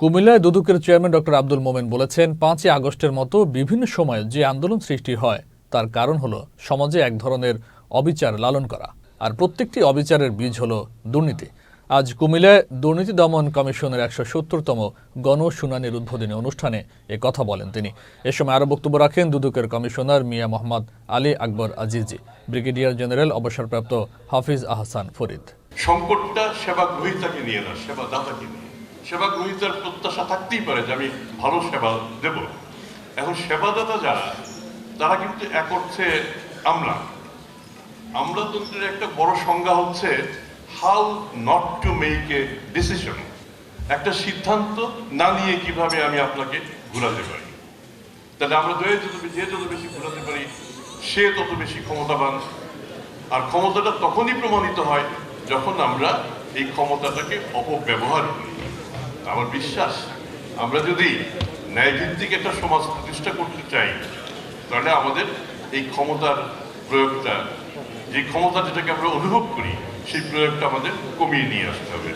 কুমিল্লায় দুদকের chairman doctor Abdul Momen বলেছেন, ৫ই আগস্টের মতো বিভিন্ন সময়ে যে আন্দোলন সৃষ্টি হয় তার কারণ হলো সমাজে এক ধরনের অবিচার লালন করা, আর প্রত্যেকটি অবিচারের বীজ হলো দুর্নীতি। আজ কুমিল্লায় দুর্নীতি দমন কমিশনের ১৭০তম গণশুনানির উদ্বোধনী অনুষ্ঠানে এ কথা বলেন তিনি। এ সময় আরও বক্তব্য রাখেন দুদকের commissioner Mia Mohammad Ali Akbar Azizi, brigadier general অবসরপ্রাপ্ত হাফিজ আহসান ফরিদ। সংকটটা সেবা গ্রহীতাকে নিয়ে না, সেবা দাতাকে নিয়ে। সেবা গ্রহীতার প্রত্যাশা থাকতেই পারে যে আমি ভালো সেবা দেব। এখন সেবাদাতা যারা, তারা কিন্তু এক অর্থে আমলাতন্ত্রের একটা বড় সংজ্ঞা হচ্ছে how not to make a decision. একটা সিদ্ধান্ত না নিয়ে কিভাবে আমি আপনাকে ঘুরাতে পারি। তাহলে আমরা যে যত বেশি ঘুরাতে পারি সে তত বেশি ক্ষমতাবান। আর ক্ষমতাটা তখনই প্রমাণিত হয় যখন আমরা এই ক্ষমতাটাকে অপব্যবহার করি। আমার বিশ্বাস, আমরা যদি ন্যায়ভিত্তিক একটা সমাজ প্রতিষ্ঠা করতে চাই, তাহলে আমাদের এই ক্ষমতার প্রয়োগটা, যে ক্ষমতা যেটাকে আমরা অনুভব করি, সেই প্রয়োগটা আমাদের কমিয়ে নিয়ে আসতে হবে।